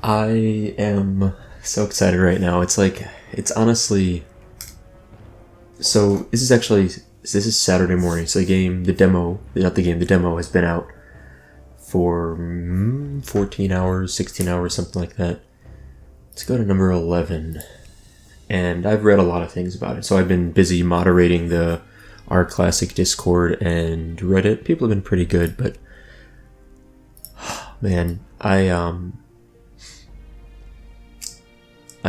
I am so excited right now. It's honestly, so this is Saturday morning. So the demo, not the game, the demo has been out for 14 hours, 16 hours, something like that. Let's go to number 11. And I've read a lot of things about it. So I've been busy moderating our Classic Discord and Reddit. People have been pretty good, but man, I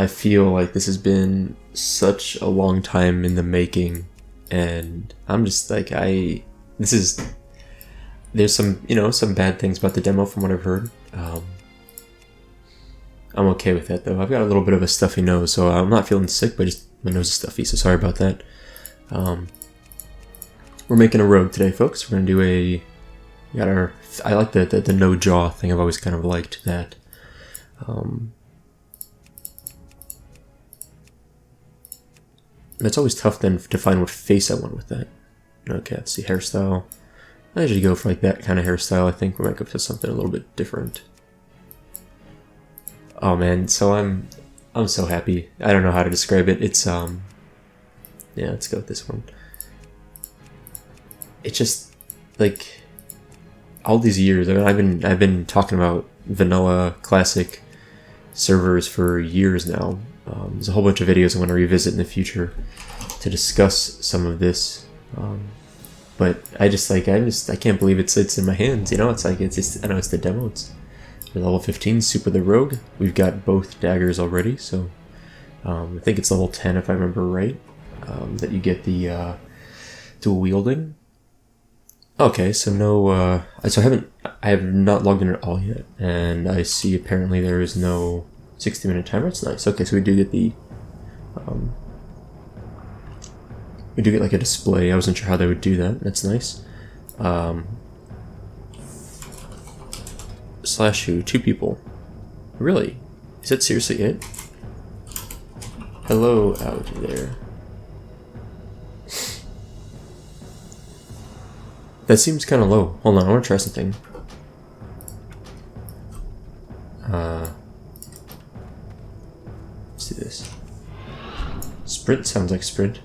feel like this has been such a long time in the making, and I'm just like, there's some bad things about the demo from what I've heard. I'm okay with that though. I've got a little bit of a stuffy nose, so I'm not feeling sick, but just my nose is stuffy, so sorry about that. We're making a rogue today, folks. We're gonna do I like the no jaw thing. I've always kind of liked that. It's always tough then to find what face I want with that. Okay, let's see, hairstyle. I usually go for like that kind of hairstyle. I think we might go for something a little bit different. Oh man, so I'm so happy. I don't know how to describe it. It's yeah, let's go with this one. It's just like all these years. I mean, I've been talking about vanilla classic servers for years now. There's a whole bunch of videos I want to revisit in the future to discuss some of this. But I can't believe it's in my hands. You know, it's just, I know it's the demo. We're level 15, Super the Rogue. We've got both daggers already, so I think it's level 10 if I remember right, that you get the dual wielding. Okay, so no, I have not logged in at all yet, and I see apparently there is no 60-minute timer. That's nice. Okay, so we do get like a display. I wasn't sure how they would do that. That's nice. Slash who? 2 people. Really? Is that seriously it? Hello out there. That seems kind of low. Hold on, I want to try something. Let's do this. Sprint sounds like sprint.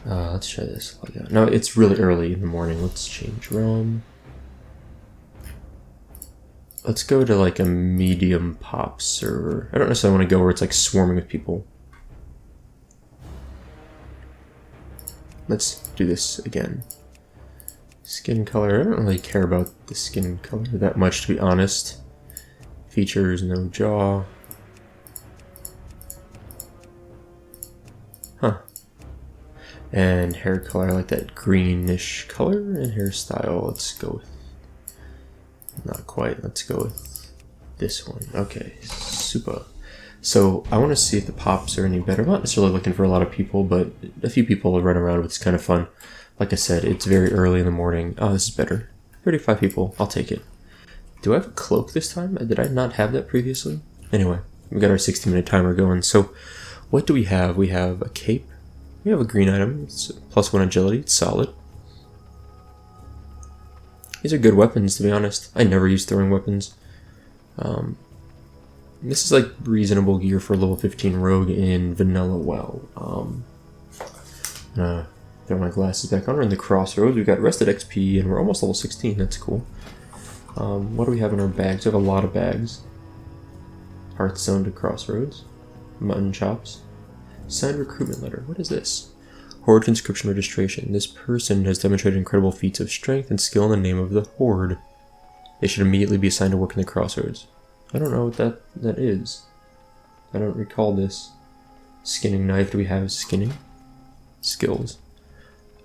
Let's try this. No, it's really early in the morning. Let's change realm. Let's go to like a medium pop server. I don't necessarily want to go where it's like swarming with people. Let's do this again. Skin color. I don't really care about the skin color that much, to be honest. Features, no jaw. Huh. And hair color, I like that greenish color. And hairstyle, let's go with... Not quite, let's go with this one. Okay, super. So I want to see if the pops are any better. I'm not necessarily looking for a lot of people, but a few people will run around, it's kind of fun. Like I said, it's very early in the morning. Oh, this is better. 35 people, I'll take it. Do I have a cloak this time? Did I not have that previously? Anyway, we got our 60-minute timer going. So what do we have? We have a cape. We have a green item. It's +1 agility. It's solid. These are good weapons, to be honest. I never use throwing weapons. This is like reasonable gear for a level 15 rogue in vanilla WoW. Throw my glasses back on. We're in the Crossroads. We've got rested XP and we're almost level 16. That's cool. What do we have in our bags? We have a lot of bags. Hearthstone to Crossroads. Mutton chops. Signed recruitment letter. What is this? Horde conscription registration. This person has demonstrated incredible feats of strength and skill in the name of the Horde. They should immediately be assigned to work in the Crossroads. I don't know what that is. I don't recall this. Skinning knife. Do we have skinning? Skills.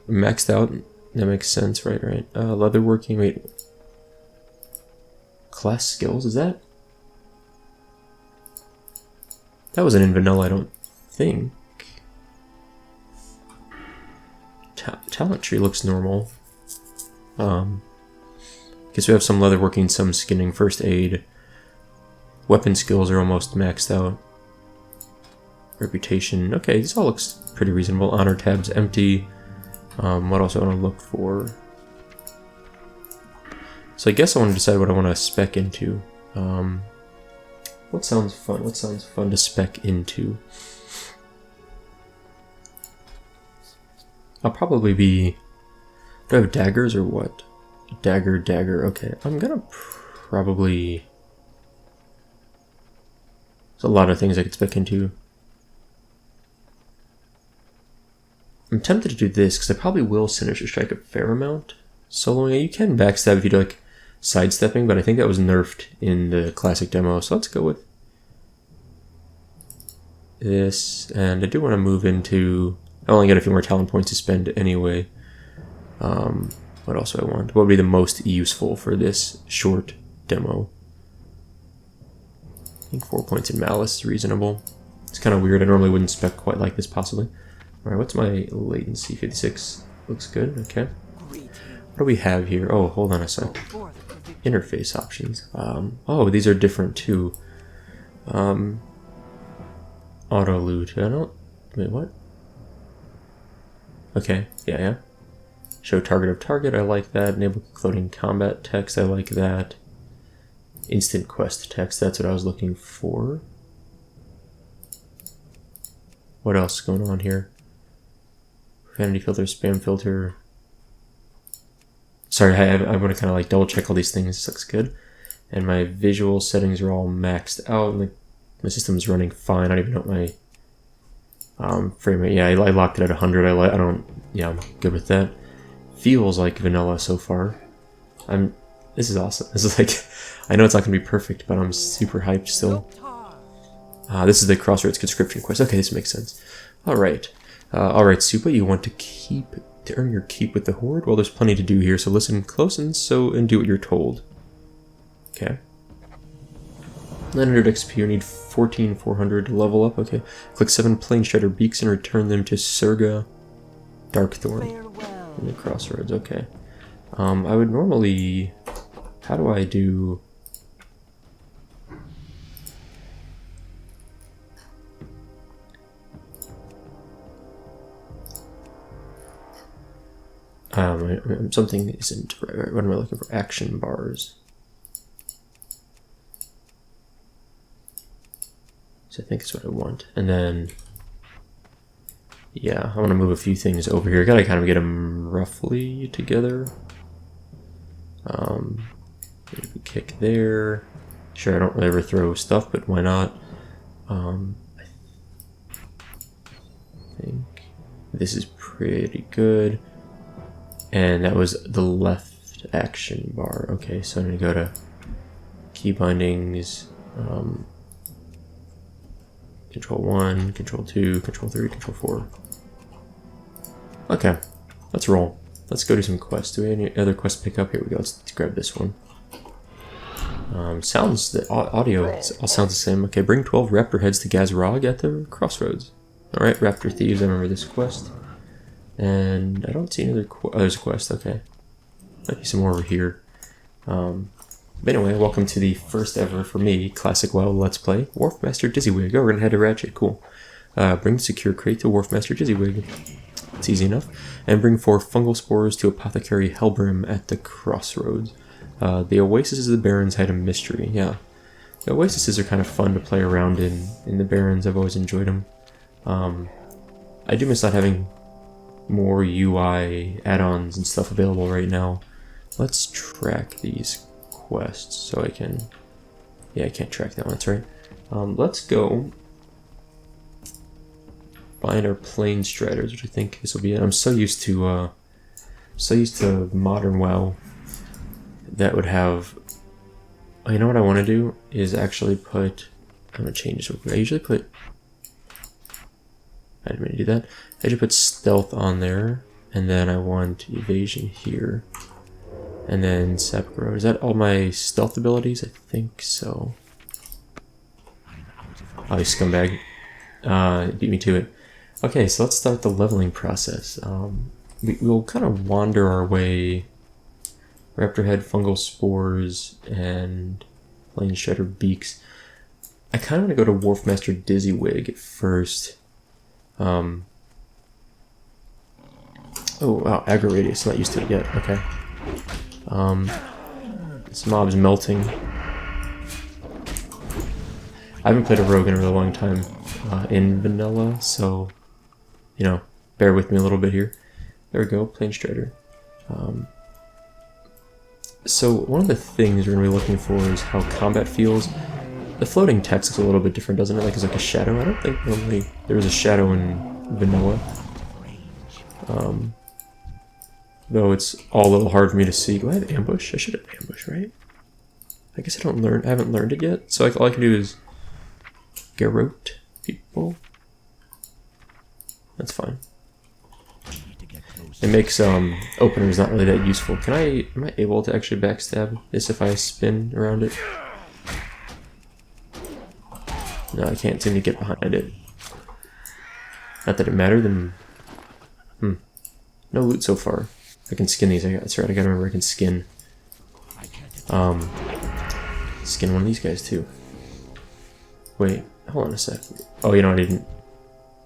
Maxed out. That makes sense, right? Leatherworking. Wait. Class skills, is that? That wasn't in vanilla, I don't think. Talent tree looks normal. Guess we have some leatherworking, some skinning, first aid. Weapon skills are almost maxed out. Reputation. Okay, this all looks pretty reasonable. Honor tab's empty. What else do I want to look for? So I guess I want to decide what I want to spec into. What sounds fun? What sounds fun to spec into? I'll probably be... Do I have daggers or what? Dagger. Okay, I'm gonna probably... There's a lot of things I could spec into. I'm tempted to do this because I probably will Sinister Strike a fair amount. Soloing it, you can backstab if you do like sidestepping, but I think that was nerfed in the classic demo, so let's go with this. And I do want to move into... I only got a few more talent points to spend anyway. What else do I want? What would be the most useful for this short demo? I think 4 points in Malice is reasonable. It's kind of weird. I normally wouldn't spec quite like this, possibly. Alright, what's my latency? 56. Looks good. Okay. What do we have here? Oh, hold on a sec. Interface options. Oh, these are different too. Auto loot. I don't... Wait, what? Okay. Yeah. Show target of target. I like that. Enable floating combat text. I like that. Instant quest text. That's what I was looking for. What else is going on here? Profanity filter, spam filter. Sorry, I want to kind of like double check all these things. This looks good. And my visual settings are all maxed out. Like my system's running fine. I don't even know what my frame rate. Yeah, I locked it at 100. Yeah, I'm good with that. Feels like vanilla so far. This is awesome. This is like, I know it's not gonna be perfect, but I'm super hyped still. This is the Crossroads conscription quest. Okay, this makes sense. All right, Soupa, you want to earn your keep with the Horde? Well, there's plenty to do here, so listen close and do what you're told. Okay. 900 XP, you need 14,400 to level up. Okay. Click 7 Plane Strider Beaks and return them to Surga Darkthorn in the Crossroads. Okay. I would normally... How do I do... something isn't right. What am I looking for? Action bars. So I think it's what I want. And then, yeah, I want to move a few things over here. Gotta kind of get them roughly together. Maybe kick there. Sure, I don't really ever throw stuff, but why not? I think this is pretty good. And that was the left action bar. Okay, so I'm going to go to key bindings, control 1, control 2, control 3, control 4. Okay, let's roll. Let's go do some quests. Do we have any other quests to pick up? Here we go. Let's grab this one. The audio all sounds the same. Okay, bring 12 raptor heads to Gazrog at the Crossroads. Alright, Raptor Thieves, I remember this quest. And I don't see any other there's a quest, okay. Might be some more over here. But anyway, welcome to the first ever, for me, Classic WoW Let's Play, Wharfmaster Dizzywig. Oh, we're gonna head to Ratchet, cool. Bring secure crate to Wharfmaster Dizzywig. It's easy enough. And bring 4 fungal spores to Apothecary Hellbrim at the Crossroads. The Oasis of the Barrens had a mystery, yeah. The Oases are kind of fun to play around in the Barrens. I've always enjoyed them. I do miss not having more UI add-ons and stuff available right now. Let's track these quests so I can... Yeah, I can't track that one, that's right. Let's go find our Plane Striders, which I think this will be it. I'm so used to modern WoW that would have... Oh, you know what I want to do is actually put... I'm going to change this real quick. I usually put... I didn't mean to do that. I usually put stealth on there, and then I want evasion here, and then sap grow. Is that all my stealth abilities? I think so. Oh, you scumbag. Beat me to it. Okay, so let's start the leveling process. We'll kind of wander our way. Raptor head, fungal spores, and Plane Strider beaks. I kind of want to go to Wharfmaster Dizzywig at first. Oh wow, aggro radius, not used to it yet, okay. This mob's melting. I haven't played a rogue in a really long time in vanilla, so, you know, bear with me a little bit here. There we go, Plane Strider. So one of the things we're going to be looking for is how combat feels. The floating text looks a little bit different, doesn't it? Like it's like a shadow. I don't think normally there was a shadow in vanilla. Though it's all a little hard for me to see. Do I have ambush? I should have ambush, right? I guess I haven't learned it yet. So all I can do is garrote people. That's fine. It makes openers not really that useful. Am I able to actually backstab this if I spin around it? No, I can't seem to get behind it. Not that it mattered, then... No loot so far. I can skin these. That's right, I gotta remember I can skin. Skin one of these guys too. Wait, hold on a sec. Oh, you know, I didn't...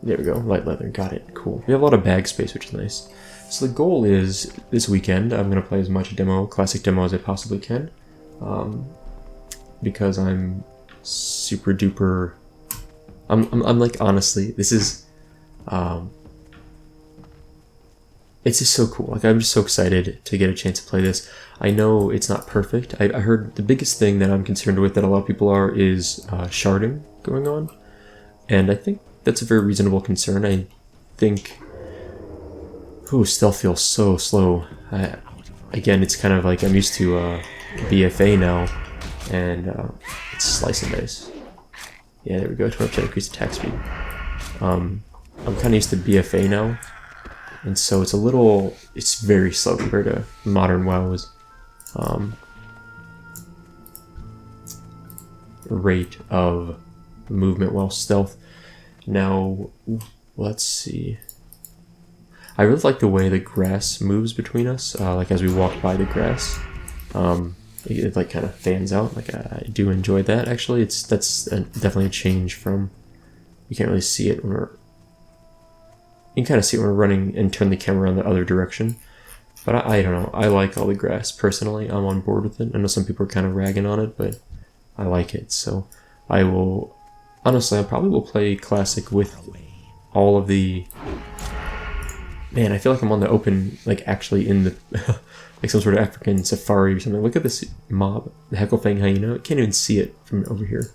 There we go, light leather, got it, cool. We have a lot of bag space, which is nice. So the goal is, this weekend, I'm gonna play as much classic demo as I possibly can. Because I'm super duper... I'm like, honestly, this is... it's just so cool. Like, I'm just so excited to get a chance to play this. I know it's not perfect. I heard the biggest thing that I'm concerned with that a lot of people are is sharding going on. And I think that's a very reasonable concern. I think... Ooh, stealth feels so slow. Again, it's kind of like I'm used to BFA now. And it's slice and dice. Yeah, there we go. 20% increased attack speed. I'm kind of used to BFA now. And so it's very slow compared to modern WoW's rate of movement while stealth. Now, let's see. I really like the way the grass moves between us, like as we walk by the grass. It like kind of fans out. Like I do enjoy that actually. That's definitely a change from, you can't really see it when we're, you can kind of see it when we're running and turn the camera in the other direction. But I don't know, I like all the grass personally. I'm on board with it. I know some people are kind of ragging on it, but I like it. So I will, honestly, I probably will play Classic with all of the, man, I feel like I'm on the open, like actually in the, like some sort of African safari or something. Look at this mob, the Hecklefang hyena. I can't even see it from over here.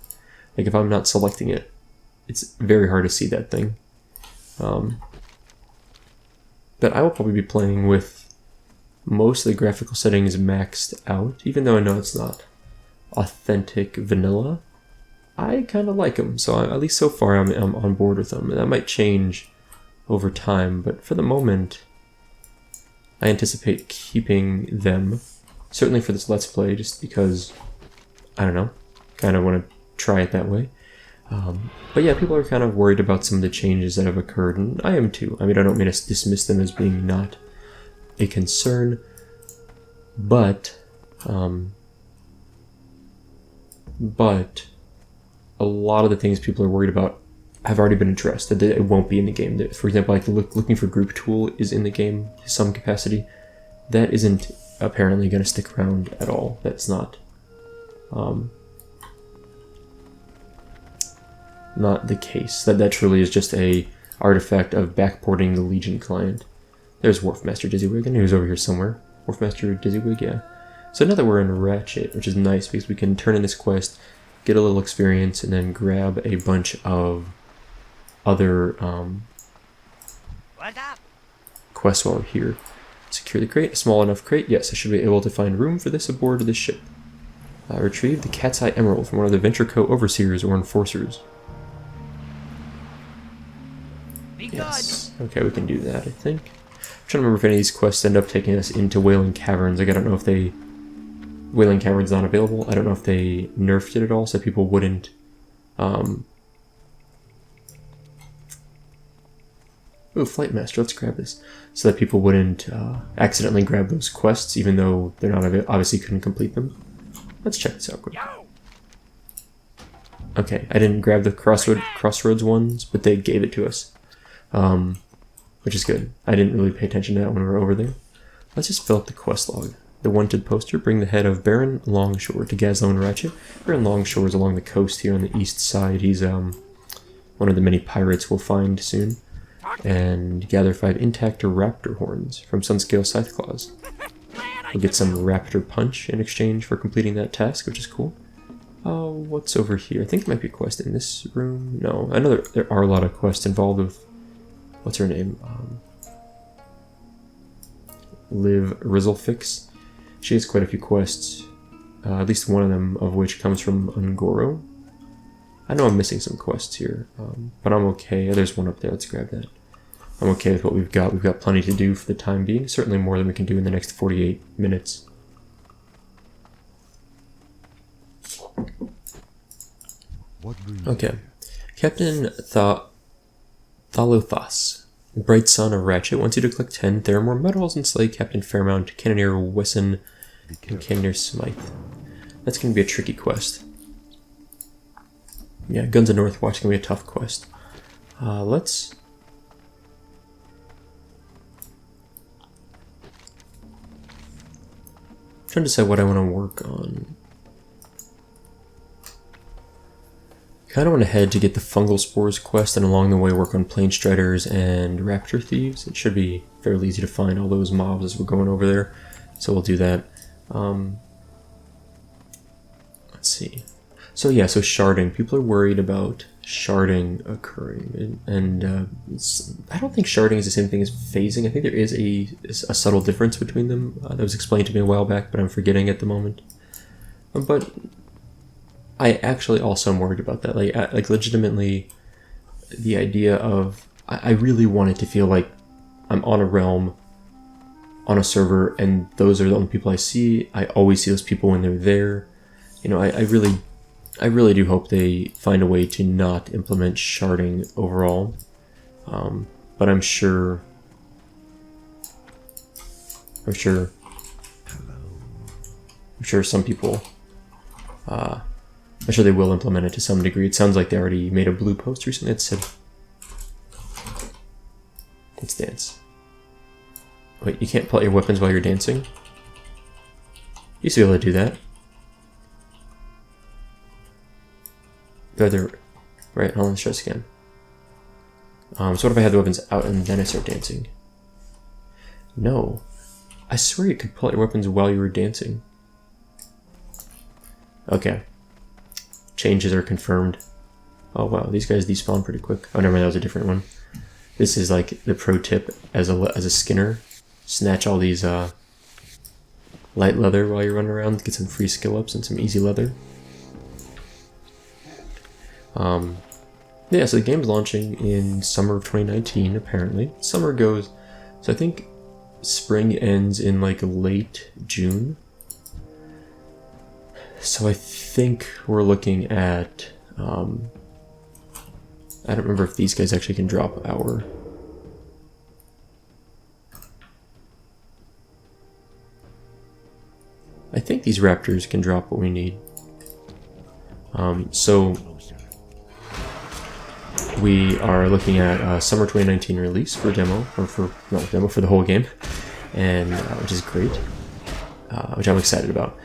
Like if I'm not selecting it, it's very hard to see that thing. But I will probably be playing with most of the graphical settings maxed out, even though I know it's not authentic vanilla. I kind of like them, so at least so far I'm on board with them. And that might change over time, but for the moment, I anticipate keeping them, certainly for this Let's Play, just because, I don't know, kind of want to try it that way. But yeah, people are kind of worried about some of the changes that have occurred, and I am too. I mean, I don't mean to dismiss them as being not a concern, but a lot of the things people are worried about have already been addressed, that it won't be in the game. For example, like looking for group tool is in the game to some capacity. That isn't apparently going to stick around at all. That's not the case. That truly is just a artifact of backporting the Legion client. There's Wharfmaster Dizzywig, and he was over here somewhere. Wharfmaster Dizzywig, yeah. So now that we're in Ratchet, which is nice because we can turn in this quest, get a little experience, and then grab a bunch of other quests while we're here. Secure the crate, a small enough crate. Yes, I should be able to find room for this aboard the ship. Retrieve the Cat's Eye Emerald from one of the Venture Co. overseers or enforcers. Yes. Okay, we can do that, I think. I'm trying to remember if any of these quests end up taking us into Wailing Caverns. Like, I don't know if they... Wailing Caverns not available. I don't know if they nerfed it at all, so people wouldn't... Oh, Flight Master, let's grab this. So that people wouldn't accidentally grab those quests, even though they're not obviously couldn't complete them. Let's check this out quick. Okay, I didn't grab the Crossroads ones, but they gave it to us. Which is good. I didn't really pay attention to that when we were over there. Let's just fill up the quest log. The wanted poster, bring the head of Baron Longshore to Gazlowe and Ratchet. Baron Longshore is along the coast here on the east side. He's one of the many pirates we'll find soon. And gather 5 intact raptor horns from Sunscale Scytheclaws. We'll get some raptor punch in exchange for completing that task, which is cool. Oh, what's over here? I think there might be a quest in this room. No, I know there are a lot of quests involved with... What's her name? Liv Rizzlefix. She has quite a few quests, at least one of them of which comes from Ungoro. I know I'm missing some quests here, but I'm okay. There's one up there, let's grab that. I'm okay with what we've got. We've got plenty to do for the time being, certainly more than we can do in the next 48 minutes. Okay. Captain Thalothas, Bright Son of Ratchet, wants you to collect 10 Theramore medals and slay Captain Fairmount, Cannoneer Wesson, and Cannoneer Smythe. That's going to be a tricky quest. Yeah, Guns of Northwatch is going to be a tough quest. Let's... I'm trying to decide what I want to work on. Kind of want to head to get the Fungal Spores quest and along the way work on Plane Striders and Raptor Thieves. It should be fairly easy to find all those mobs as we're going over there, so we'll do that. Let's see. So yeah, so sharding. People are worried about sharding occurring, and I don't think sharding is the same thing as phasing. I think there is a subtle difference between them that was explained to me a while back, but I'm forgetting at the moment. But I actually also am worried about that. Like legitimately, the idea of I really want it to feel like I'm on a realm, on a server, and those are the only people I see. I always see those people when they're there. You know, I really do hope they find a way to not implement sharding overall. But I'm sure some people, I'm sure they will implement it to some degree. It sounds like they already made a blue post recently that said, let's dance. Wait, you can't pull out your weapons while you're dancing? You used to be able to do that. Right, hold on, let's try this again. So what if I had the weapons out and then I start dancing? No. I swear you could pull out your weapons while you were dancing. Okay. Changes are confirmed. Oh wow, these guys despawn pretty quick. Oh, never mind, that was a different one. This is like the pro tip as a skinner. Snatch all these light leather while you're running around to get some free skill ups and some easy leather. Yeah, so the game's launching in summer of 2019, apparently. Summer goes, so I think spring ends in like late June. So I think we're looking at, I don't remember if these guys actually can drop our... I think these raptors can drop what we need. So we are looking at summer 2019 release for demo, or for the whole game, and which is great, which I'm excited about.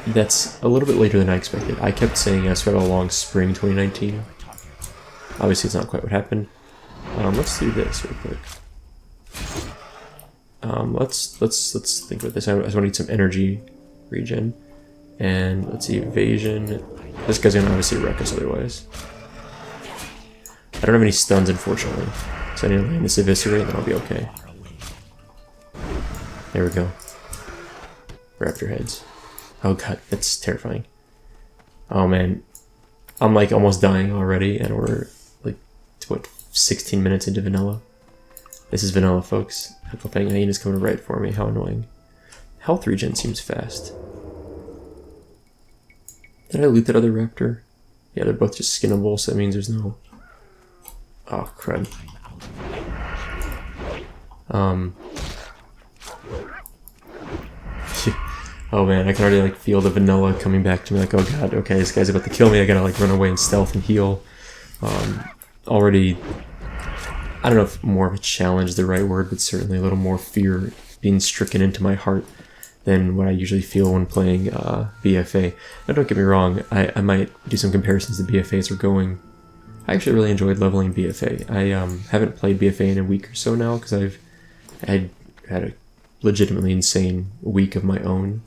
That's a little bit later than I expected. I kept saying I sweat all along spring 2019. Obviously, it's not quite what happened. Let's do this real quick. Let's think about this. I just want to need some energy regen, and let's see, evasion. This guy's gonna obviously wreck us otherwise. I don't have any stuns, unfortunately, so I need to land this eviscerate, and then I'll be okay. There we go. Raptor heads. Oh god, that's terrifying. Oh man, I'm like almost dying already, and we're like, what, 16 minutes into vanilla? This is vanilla, folks. Huckleberry Hyena's coming right for me, how annoying. Health regen seems fast. Did I loot that other raptor? Yeah, they're both just skinnable, so that means there's no... Oh, crud. Oh man, I can already like feel the vanilla coming back to me, like, oh god, okay, this guy's about to kill me, I gotta like run away and stealth and heal. Already, I don't know if more of a challenge is the right word, but certainly a little more fear being stricken into my heart than what I usually feel when playing BFA. Now don't get me wrong, I might do some comparisons to BFA as we're going. I actually really enjoyed leveling BFA. I haven't played BFA in a week or so now because I've had a legitimately insane week of my own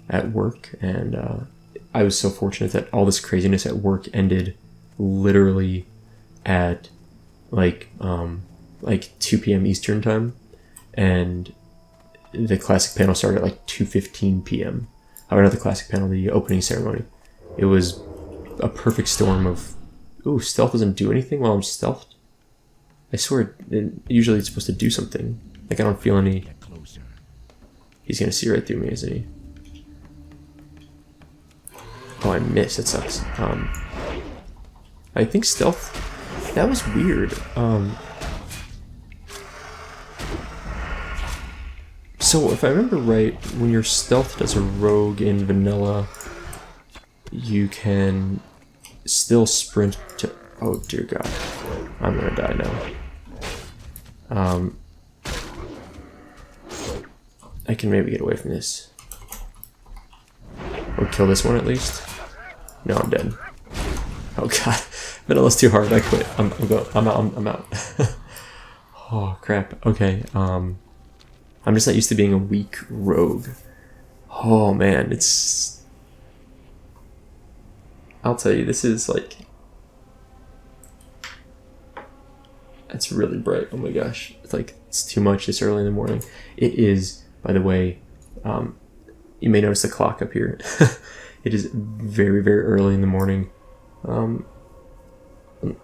at work, and I was so fortunate that all this craziness at work ended literally at like 2 p.m. Eastern time, and the classic panel started at like 2:15 p.m. Or not the classic panel, the opening ceremony. It was a perfect storm of, ooh, stealth doesn't do anything while I'm stealthed. I swear, usually it's supposed to do something. Like I don't feel any. He's gonna see right through me, isn't he? Oh, I missed. That sucks. I think stealth. That was weird. So if I remember right, when you're stealthed as a rogue in vanilla, you can still sprint to. Oh dear God, I'm gonna die now. I can maybe get away from this. Or kill this one at least. No, I'm dead. Oh God, vanilla's too hard. I quit. I'm out. Oh crap. Okay. I'm just not used to being a weak rogue. Oh man, it's. I'll tell you, this is like. It's really bright. Oh my gosh, it's like it's too much this early in the morning. It is. By the way, you may notice the clock up here. It is very, very early in the morning.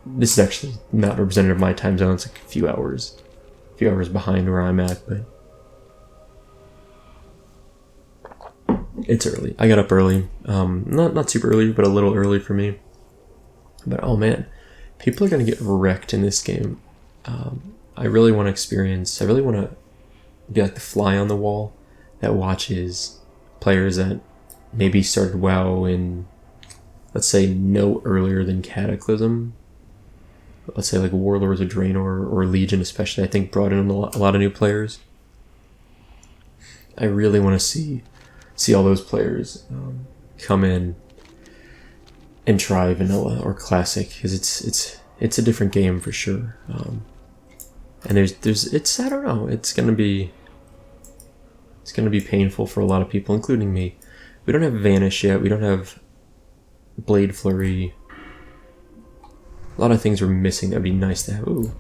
This is actually not representative of my time zone. It's like a few hours behind where I'm at, but it's early. I got up early. Not super early, but a little early for me. But oh man, people are gonna get wrecked in this game. I really want to be like the fly on the wall that watches players that maybe started WoW in, let's say, no earlier than Cataclysm. Let's say like Warlords of Draenor or Legion especially, I think brought in a lot of new players. I really want to see all those players come in and try vanilla or classic, because it's a different game for sure. And it's I don't know, it's gonna be painful for a lot of people, including me. We don't have Vanish yet. We don't have Blade Flurry. A lot of things we're missing that would be nice to have. Ooh,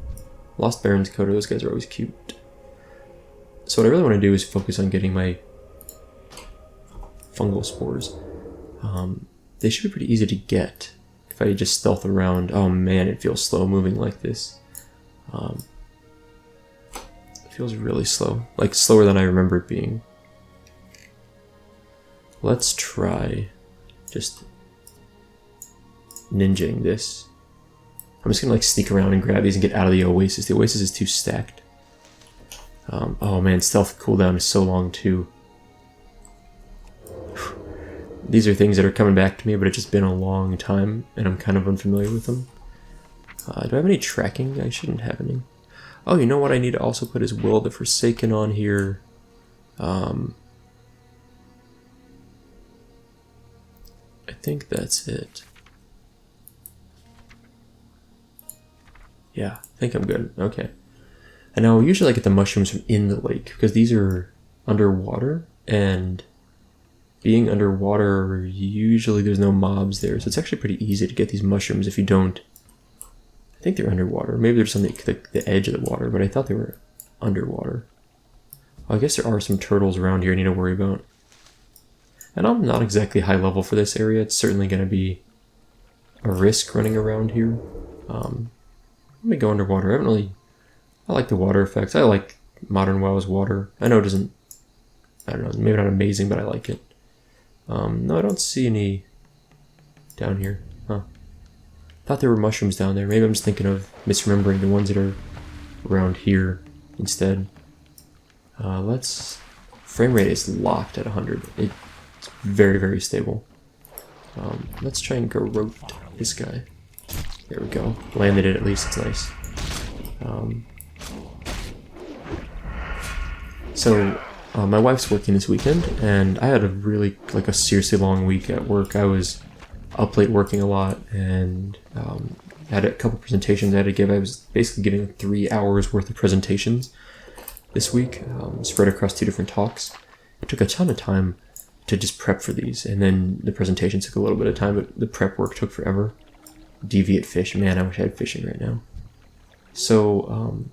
Lost Barrens Coda. Those guys are always cute. So what I really want to do is focus on getting my fungal spores. They should be pretty easy to get if I just stealth around. Oh man, it feels slow moving like this. It feels really slow, like slower than I remember it being. Let's try just ninjaing this. I'm just gonna like sneak around and grab these and get out of the Oasis. The Oasis is too stacked. Oh man, stealth cooldown is so long too. These are things that are coming back to me, but it's just been a long time, and I'm kind of unfamiliar with them. Do I have any tracking? I shouldn't have any. Oh, you know what I need to also put is Will the Forsaken on here. I think that's it. Yeah, I think I'm good. Okay. And now usually I get the mushrooms from in the lake, because these are underwater, and being underwater, usually there's no mobs there, so it's actually pretty easy to get these mushrooms if you don't. I think they're underwater. Maybe there's on the edge of the water, but I thought they were underwater. Well, I guess there are some turtles around here I need to worry about. And I'm not exactly high level for this area. It's certainly going to be a risk running around here. Let me go underwater. I like the water effects. I like Modern WoW's water. I know it doesn't, I don't know, maybe not amazing, but I like it. No, I don't see any down here. Huh. Thought there were mushrooms down there. Maybe I'm just thinking of misremembering the ones that are around here instead. Frame rate is locked at 100. It's very, very stable. Let's try and garrote this guy. There we go. Landed it at least. It's nice. So My wife's working this weekend, and I had a seriously long week at work. I was up late working a lot, and had a couple presentations I had to give. I was basically giving 3 hours worth of presentations this week, spread across 2 different talks. It took a ton of time to just prep for these, and then the presentation took a little bit of time, but the prep work took forever. Deviate fish, man, I wish I had fishing right now. So,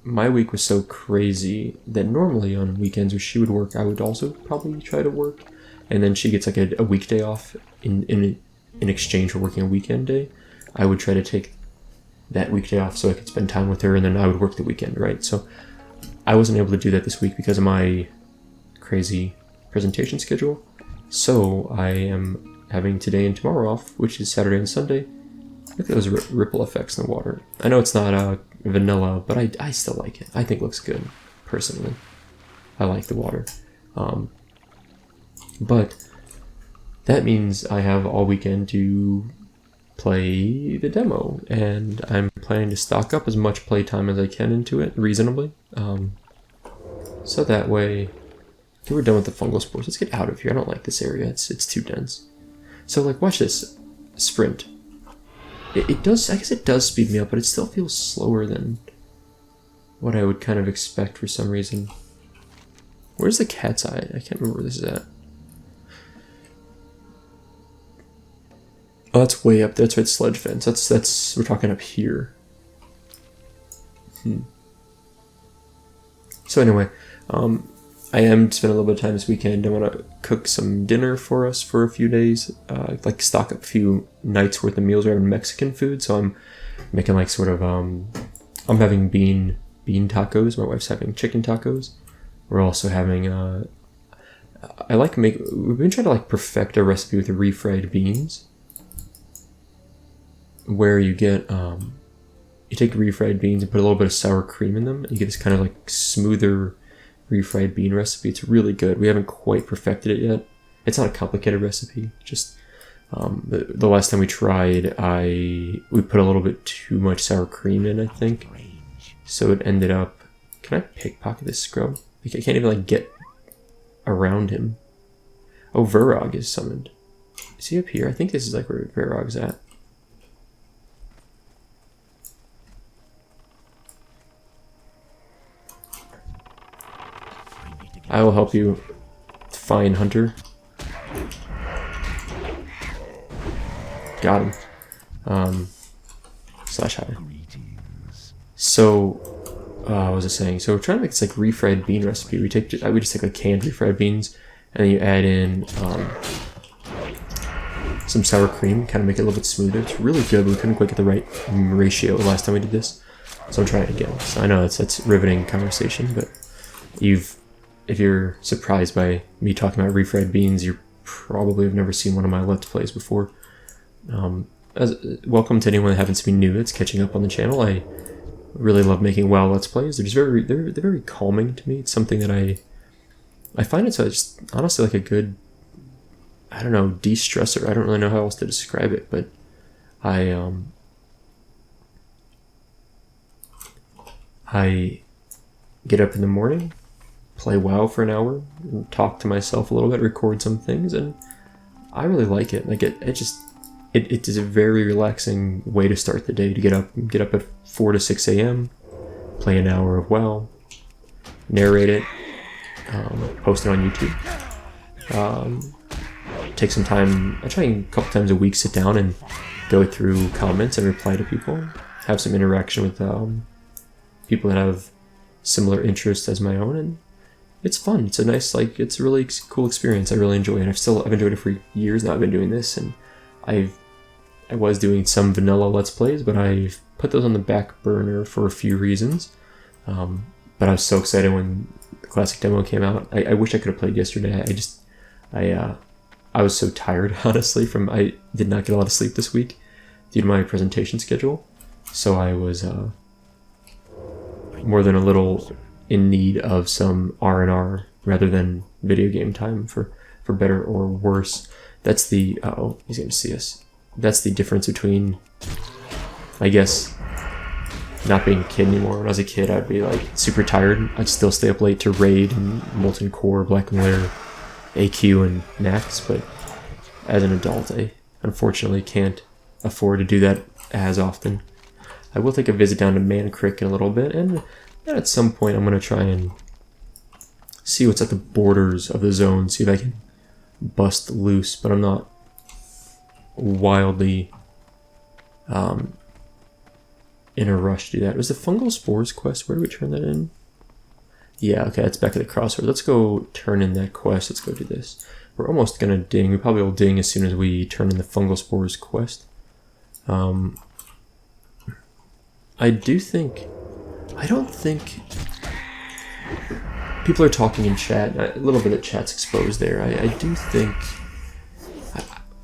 my week was so crazy that normally on weekends where she would work, I would also probably try to work, and then she gets like a weekday off in exchange for working a weekend day. I would try to take that weekday off so I could spend time with her, and then I would work the weekend, right? So I wasn't able to do that this week because of my crazy presentation schedule. So I am having today and tomorrow off, which is Saturday and Sunday. Look at those ripple effects in the water. I know it's not vanilla, but I still like it. I think it looks good, personally. I like the water. But that means I have all weekend to play the demo, and I'm planning to stock up as much playtime as I can into it, reasonably. So that way, okay, we're done with the fungal spores. Let's get out of here. I don't like this area. It's too dense. So, like, watch this. Sprint. It does, I guess it does speed me up, but it still feels slower than what I would kind of expect for some reason. Where's the cat's eye? I can't remember where this is at. Oh, that's way up there. That's right, sledge fence. That's we're talking up here. So anyway, I am spending a little bit of time this weekend. I want to cook some dinner for us for a few days, like stock up a few nights worth of meals. We're having Mexican food, so I'm making like sort of I'm having bean tacos. My wife's having chicken tacos. We're also having we've been trying to like perfect a recipe with refried beans, where you get you take refried beans and put a little bit of sour cream in them, and you get this kind of like smoother refried bean recipe. It's really good. We haven't quite perfected it yet. It's not a complicated recipe. Just the last time we tried, we put a little bit too much sour cream in, I think. So it ended up. Can I pickpocket this scrub? Like, I can't even like get around him. Oh, Verog is summoned. Is he up here? I think this is like where Verog's at. I will help you find Hunter. Got him. Slash higher. So, what was I saying? So we're trying to make this like refried bean recipe. We just take like canned refried beans, and then you add in some sour cream, kind of make it a little bit smoother. It's really good. We couldn't quite get the right ratio the last time we did this, so I'm trying it again. So I know that's riveting conversation, but if you're surprised by me talking about refried beans, you probably have never seen one of my Let's Plays before. Welcome to anyone that happens to be new that's catching up on the channel. I really love making WoW Let's Plays. They're just they're very calming to me. It's something that I find it's just honestly like a good, I don't know, de-stressor. I don't really know how else to describe it, but I get up in the morning, play WoW for an hour, and talk to myself a little bit, record some things, and I really like it. Like it is a very relaxing way to start the day. To get up at 4 to 6 a.m., play an hour of WoW, narrate it, post it on YouTube. Take some time. I try a couple times a week sit down and go through comments and reply to people. Have some interaction with people that have similar interests as my own, and it's fun. It's a nice, it's a really cool experience. I really enjoy it. I've been doing it for years now. I've been doing this, and I was doing some vanilla Let's Plays, but I've put those on the back burner for a few reasons. But I was so excited when the classic demo came out. I wish I could have played yesterday. I was so tired, honestly. I did not get a lot of sleep this week due to my presentation schedule. So I was more than a little in need of some R&R rather than video game time, for better or worse. That's the he's gonna see us. That's the difference between, I guess, not being a kid anymore. When I was a kid, I'd be like super tired. I'd still stay up late to raid and Molten Core, Black and Lair, AQ, and Nax. But as an adult, I unfortunately can't afford to do that as often. I will take a visit down to Man Creek in a little bit, and then at some point I'm going to try and see what's at the borders of the zone, see if I can bust loose, but I'm not wildly in a rush to do that. Was the Fungal Spores quest? Where do we turn that in? Yeah, okay, it's back at the Crossroads. Let's go turn in that quest. Let's go do this. We're almost going to ding. We probably will ding as soon as we turn in the Fungal Spores quest. I don't think people are talking in chat. A little bit of chat's exposed there. I do think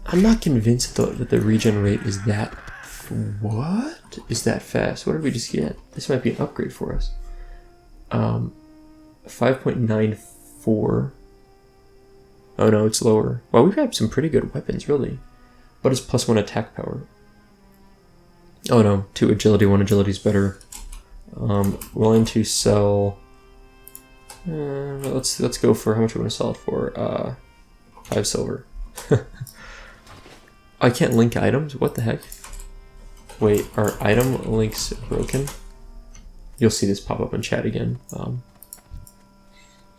I'm not convinced that the regen rate is that. What is that fast? What did we just get? This might be an upgrade for us. 5.94. Oh no, it's lower. Well, we've got some pretty good weapons, really. But it's +1 attack power. Oh no, 2 agility, 1 agility is better. Willing to sell. Let's go for how much we want to sell it for. 5 silver. I can't link items. What the heck? Wait, are item links broken? You'll see this pop up in chat again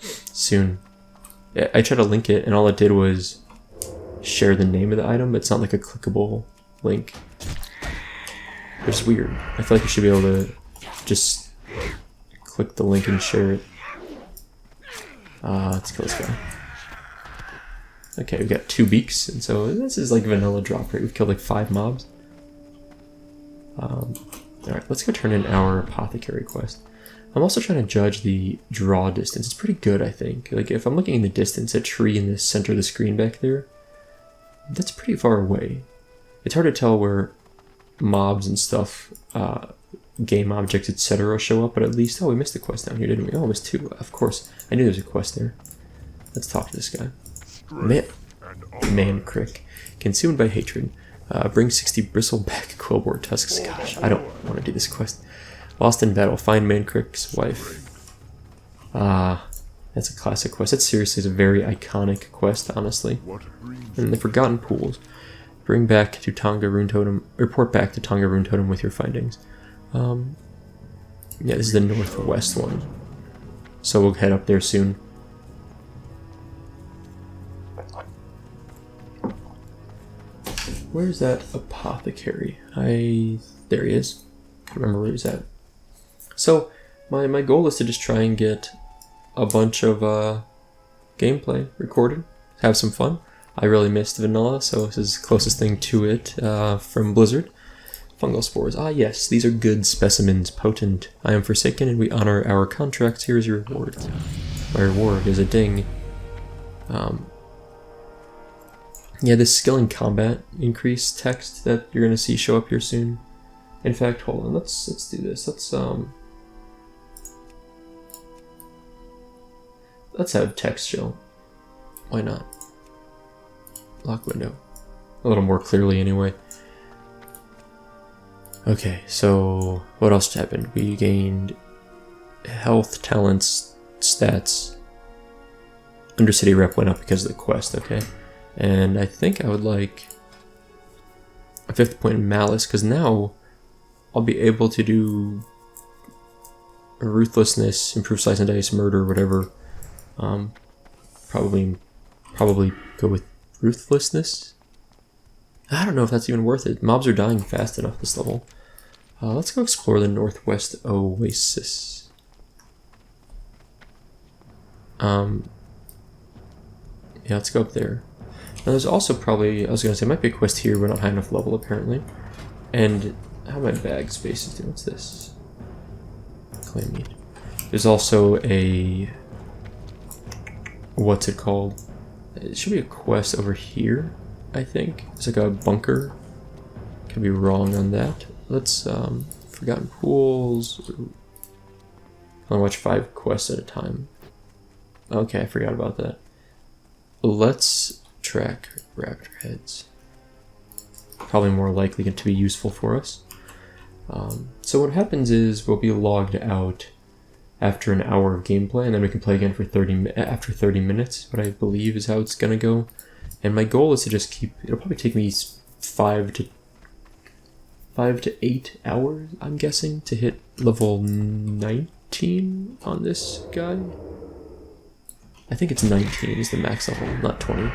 soon. I tried to link it, and all it did was share the name of the item. It's not like a clickable link. It's weird. I feel like you should be able to just click the link and share it. Let's kill this guy. Okay, we've got 2 beaks, and so this is like vanilla drop rate. We've killed like 5 mobs. Alright, let's go turn in our apothecary quest. I'm also trying to judge the draw distance. It's pretty good, I think. Like, if I'm looking in the distance, a tree in the center of the screen back there, that's pretty far away. It's hard to tell where mobs and stuff, game objects, etc. show up, but at least... Oh, we missed the quest down here, didn't we? Oh, it was 2. Of course. I knew there was a quest there. Let's talk to this guy. Man Crick. Consumed by hatred. Bring 60 bristleback quillboard tusks. Gosh, I don't want to do this quest. Lost in battle. Find Man Crick's wife. That's a classic quest. That seriously is a very iconic quest, honestly. And the Forgotten Pools. Bring back to Tonga Rune Totem. Report back to Tonga Rune Totem with your findings. Yeah, this is the northwest one. So we'll head up there soon. Where's that apothecary? There he is. I can't remember where he's at. So, my goal is to just try and get a bunch of gameplay recorded, have some fun. I really missed vanilla, so this is the closest thing to it from Blizzard. Fungal spores. Ah yes, these are good specimens, potent. I am Forsaken and we honor our contracts. Here is your reward. My reward is a ding. Yeah, this skill in combat increase text that you're gonna see show up here soon. In fact, hold on, let's do this. Let's have text show. Why not? Lock window. A little more clearly anyway. Okay, so what else happened? We gained health, talents, stats. Undercity rep went up because of the quest, okay? And I think I would like a 5th point in malice, because now I'll be able to do ruthlessness, improve slice and dice, murder, whatever. Probably go with ruthlessness. I don't know if that's even worth it. Mobs are dying fast enough this level. Let's go explore the Northwest Oasis. Yeah, let's go up there. Now there's also probably, I was going to say, might be a quest here. We're not high enough level apparently. And how my bag spaces do? What's this? Claim meat. There's also a, what's it called? It should be a quest over here, I think. It's like a bunker. Could be wrong on that. Let's, Forgotten Pools. I'll watch 5 quests at a time. Okay, I forgot about that. Let's track raptor heads. Probably more likely to be useful for us. So what happens is we'll be logged out after an hour of gameplay, and then we can play again for after 30 minutes, what I believe is how it's gonna go. And my goal is to just keep, it'll probably take me 5 to 8 hours, I'm guessing, to hit level 19 on this guy. I think it's 19 is the max level, not 20. I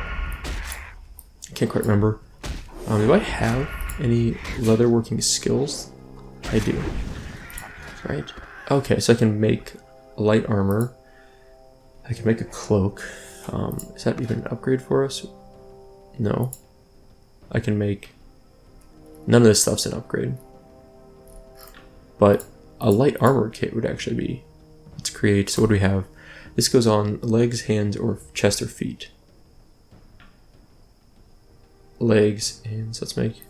can't quite remember. Do I have any leatherworking skills? I do. Right. Okay, so I can make light armor. I can make a cloak. Is that even an upgrade for us? No. I can make... None of this stuff's an upgrade. But a light armor kit would actually be... Let's create... So what do we have? This goes on legs, hands, or chest or feet. Legs, hands. Let's make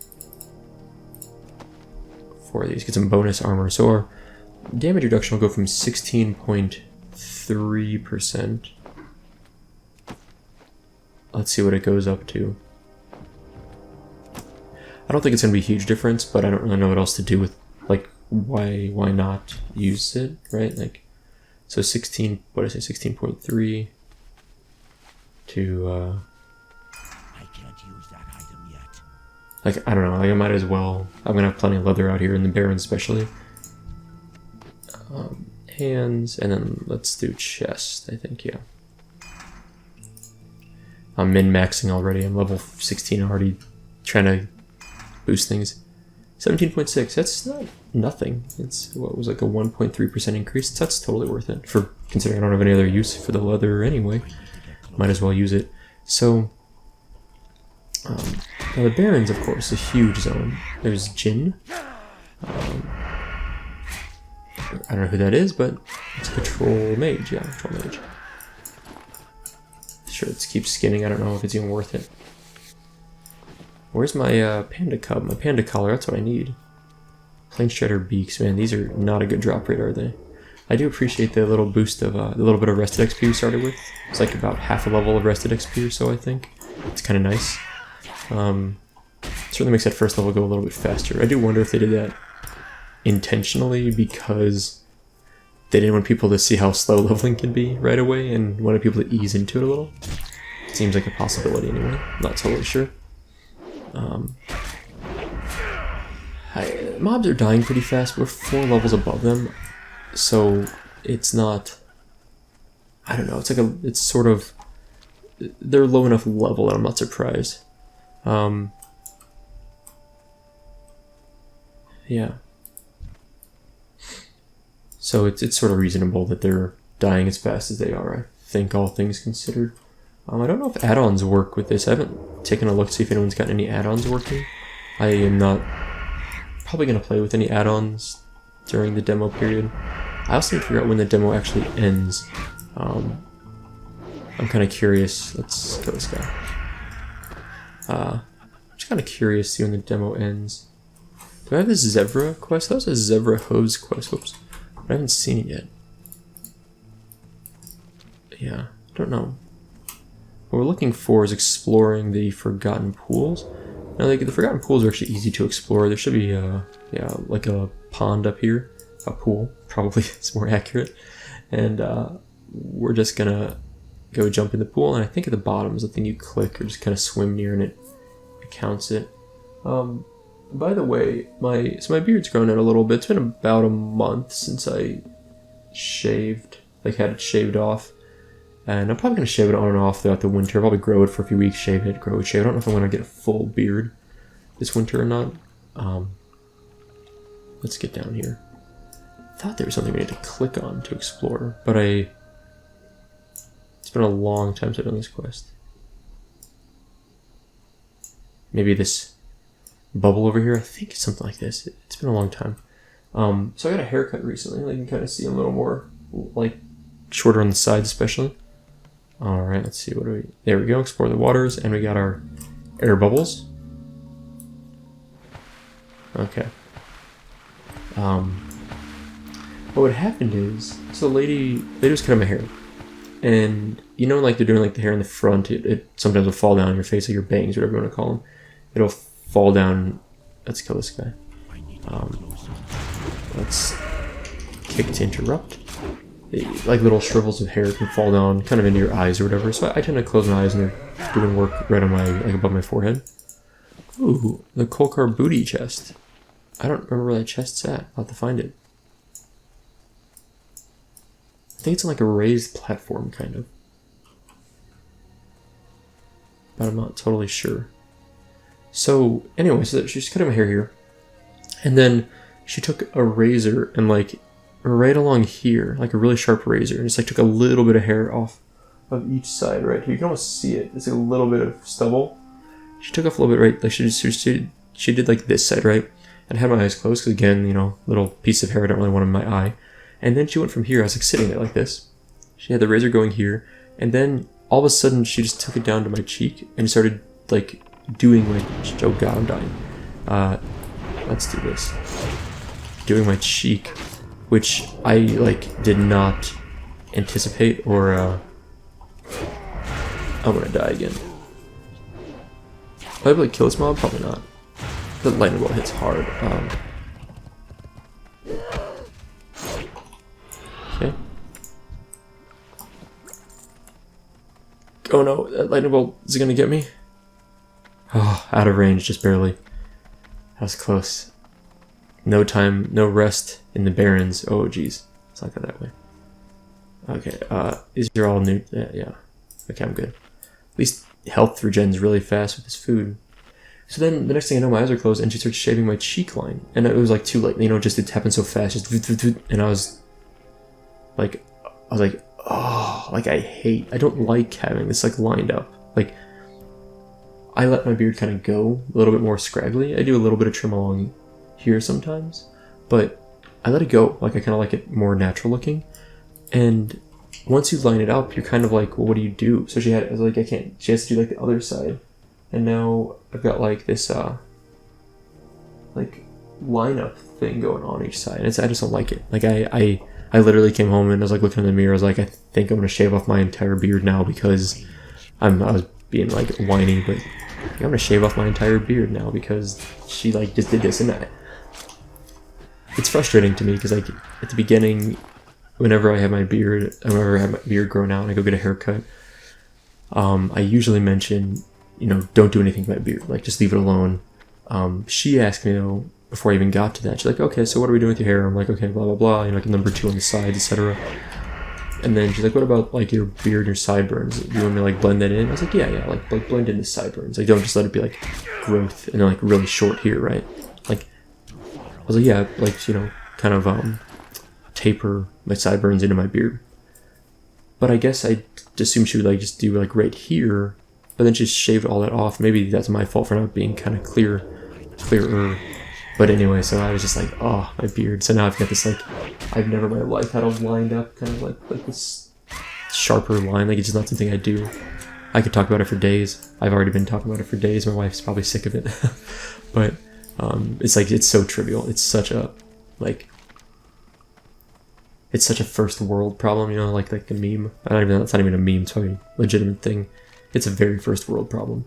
4 of these. Get some bonus armor. So our damage reduction will go from 16.3%. Let's see what it goes up to. I don't think it's going to be a huge difference, but I don't really know what else to do with, like, why not use it, right? Like, so 16, what did I say, 16.3 to, I can't use that item yet. Like, I don't know, like, I might as well, I'm going to have plenty of leather out here in the Barrens especially. Hands, and then let's do chest, I think, yeah. I'm min-maxing already, I'm level 16 already trying to boost things. 17.6, that's not nothing. It's what was like a 1.3% increase. That's totally worth it, for considering I don't have any other use for the leather anyway. Might as well use it. So, now the Barrens, of course, a huge zone. There's Jin. I don't know who that is, but it's a patrol mage. Yeah, patrol mage. Sure, let's keep skinning. I don't know if it's even worth it. Where's my panda cub? My panda collar, that's what I need. Plain strider beaks, man, these are not a good drop rate, are they? I do appreciate the little boost of, the little bit of rested XP we started with. It's like about half a level of rested XP or so, I think. It's kind of nice. Certainly makes that first level go a little bit faster. I do wonder if they did that intentionally because they didn't want people to see how slow leveling can be right away and wanted people to ease into it a little. Seems like a possibility anyway, not totally sure. Mobs are dying pretty fast. We're 4 levels above them, so it's not. I don't know. It's like it's sort of. They're low enough level that I'm not surprised. Yeah. So it's sort of reasonable that they're dying as fast as they are. I think, all things considered. I don't know if add-ons work with this. I haven't taken a look to see if anyone's got any add-ons working. I am not probably going to play with any add-ons during the demo period. I also need to figure out when the demo actually ends. I'm kind of curious. Let's go this guy. I'm just kind of curious to see when the demo ends. Do I have this zebra quest? That was a zebra hose quest. Whoops. I haven't seen it yet. Yeah, I don't know. What we're looking for is exploring the Forgotten Pools. Now, the Forgotten Pools are actually easy to explore. There should be, yeah, like a pond up here. A pool, probably, it's more accurate. And we're just gonna go jump in the pool, and I think at the bottom is the thing you click or just kind of swim near and it counts it. By the way, my beard's grown out a little bit. It's been about a month since I shaved, like had it shaved off. And I'm probably going to shave it on and off throughout the winter. I'll probably grow it for a few weeks, shave it, grow it, shave it. I don't know if I'm going to get a full beard this winter or not. Let's get down here. I thought there was something we need to click on to explore, but it's been a long time since I've done this quest. Maybe this bubble over here? I think it's something like this. It's been a long time. So I got a haircut recently. Like, you can kind of see a little more, like, shorter on the sides especially. Alright, let's see, what do we... There we go, explore the waters, and we got our air bubbles. Okay. What would happen is, so lady was cutting my hair, and you know, like they're doing like the hair in the front, it sometimes will fall down on your face, like your bangs, whatever you want to call them. It'll fall down. Let's kill this guy. Let's kick to interrupt. Like little shrivels of hair can fall down kind of into your eyes or whatever, so I tend to close my eyes and they're doing work right on my, like above my forehead. Ooh, the Kolkar booty chest. I don't remember where that chest's at. I'll have to find it. I think it's on like a raised platform, kind of. But I'm not totally sure. So, anyway, so she's cutting my hair here. And then she took a razor and like right along here, like a really sharp razor, and just like took a little bit of hair off of each side right here. You can almost see it. It's like a little bit of stubble. She took off a little bit right, like she did like this side, right? And I had my eyes closed because again, you know, little piece of hair I don't really want in my eye. And then she went from here, I was like sitting there like this. She had the razor going here, and then all of a sudden she just took it down to my cheek and started like doing my, oh god, I'm dying. Let's do this. Doing my cheek, which I like did not anticipate, or I'm gonna die again. Will I be able to kill this mob? Probably not. The lightning bolt hits hard. Okay. Oh no, that lightning bolt is gonna get me. Oh, out of range, just barely. That was close. No time, no rest in the Barrens. Oh geez, let's not go that way. Okay, these are all new. Yeah. Okay, I'm good. At least health regens really fast with this food. So then the next thing I know, my eyes are closed and she starts shaving my cheek line. And it was like too late, you know, just it happened so fast. Just and I was like, oh, like I don't like having this like lined up. Like, I let my beard kind of go a little bit more scraggly. I do a little bit of trim along here sometimes, but I let it go. Like, I kind of like it more natural looking. And once you line it up, you're kind of like, well, what do you do? So I was like, I can't. She has to do like the other side. And now I've got like this, like lineup thing going on each side. And I just don't like it. Like I literally came home and I was like looking in the mirror. I was like, I think I'm gonna shave off my entire beard now because I was being like whiny, but I'm gonna shave off my entire beard now because she like just did this. And it's frustrating to me because like at the beginning, whenever I have my beard grown out and I go get a haircut, I usually mention, you know, don't do anything to my beard, like just leave it alone. She asked me though, before I even got to that, she's like, okay, so what are we doing with your hair? I'm like, okay, blah blah blah, you know, like number 2 on the sides, etc. And then she's like, what about like your beard and your sideburns? Do you want me to like blend that in? I was like, yeah, like blend in the sideburns. Like, don't just let it be like growth and then like really short here, right? Like, I was like, yeah, like, you know, kind of taper my sideburns into my beard. But I guess I assumed she would like just do like right here, but then she shaved all that off. Maybe that's my fault for not being kind of clearer. But anyway, so I was just like, oh, my beard. So now I've got this like, I've never in my life had a lined up kind of like this sharper line. Like, it's just not something I do. I could talk about it for days. I've already been talking about it for days. My wife's probably sick of it. But it's like, it's so trivial. It's such a like, it's such a first world problem, you know, like a meme. It's not even a meme, it's probably a legitimate thing. It's a very first world problem.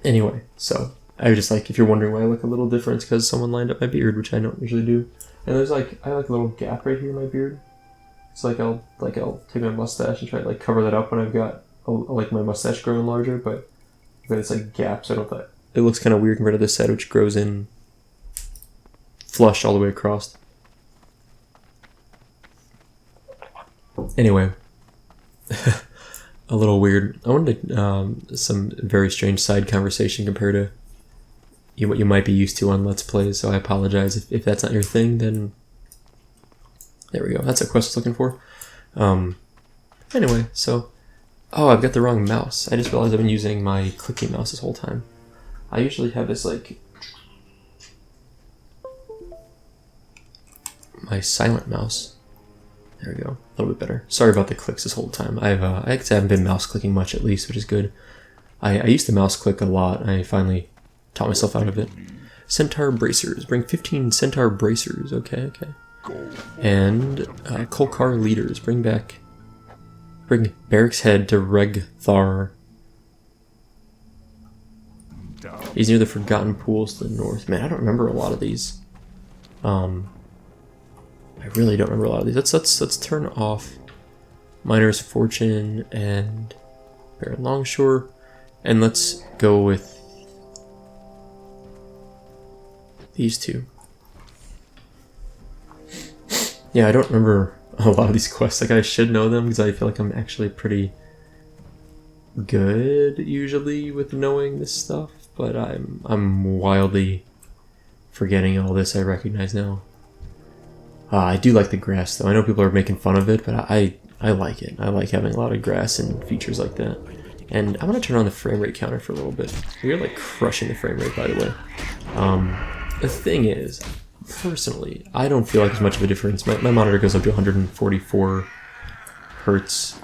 Anyway, so I was just like, if you're wondering why I look a little different, it's because someone lined up my beard, which I don't usually do. And there's like, I have like a little gap right here in my beard. It's like I'll take my mustache and try to like cover that up when I've got like my mustache growing larger, but it's like gap, so I don't think it looks kind of weird compared to this side, which grows in flush all the way across. Anyway, a little weird. I wanted some very strange side conversation compared to what you might be used to on Let's Plays, so I apologize if that's not your thing. Then there we go. That's what Quest was looking for. Anyway, so I've got the wrong mouse. I just realized I've been using my clicky mouse this whole time. I usually have this like my silent mouse. There we go. A little bit better. Sorry about the clicks this whole time. I haven't been mouse clicking much, at least, which is good. I used to mouse click a lot. I finally taught myself out of it. Centaur bracers. Bring 15 Centaur bracers. Okay. And Kolkar leaders. Bring Barrick's head to Regthar. He's near the Forgotten Pools to the north. Man, I don't remember a lot of these. I really don't remember a lot of these. Let's turn off Miner's Fortune and Baron Longshore, and let's go with these two. Yeah, I don't remember a lot of these quests. Like, I should know them because I feel like I'm actually pretty good usually with knowing this stuff, but I'm wildly forgetting all this. I recognize now. I do like the grass though. I know people are making fun of it, but I like it. I like having a lot of grass and features like that. And I'm gonna turn on the frame rate counter for a little bit. We're like crushing the frame rate, by the way. The thing is, personally, I don't feel like there's much of a difference. My monitor goes up to 144 hertz.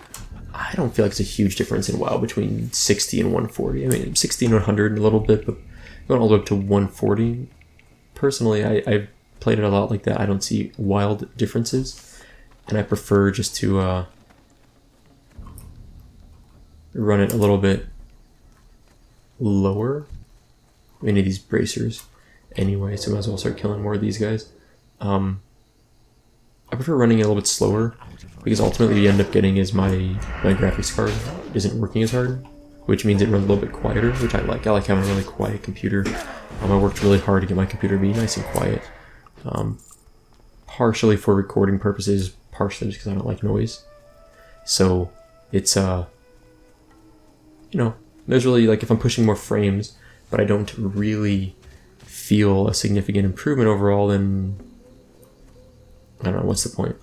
I don't feel like it's a huge difference in WoW between 60 and 140. I mean, 60 and 100 a little bit, but going all the way up to 140. Personally, I've played it a lot like that. I don't see wild differences, and I prefer just to run it a little bit lower. We need these bracers anyway, so I might as well start killing more of these guys. I prefer running it a little bit slower, because ultimately what you end up getting is my graphics card isn't working as hard, which means it runs a little bit quieter, which I like. I like having a really quiet computer. I worked really hard to get my computer to be nice and quiet. Partially for recording purposes, partially just because I don't like noise. So it's you know, there's really, like, if I'm pushing more frames, but I don't really feel a significant improvement overall, then I don't know, what's the point?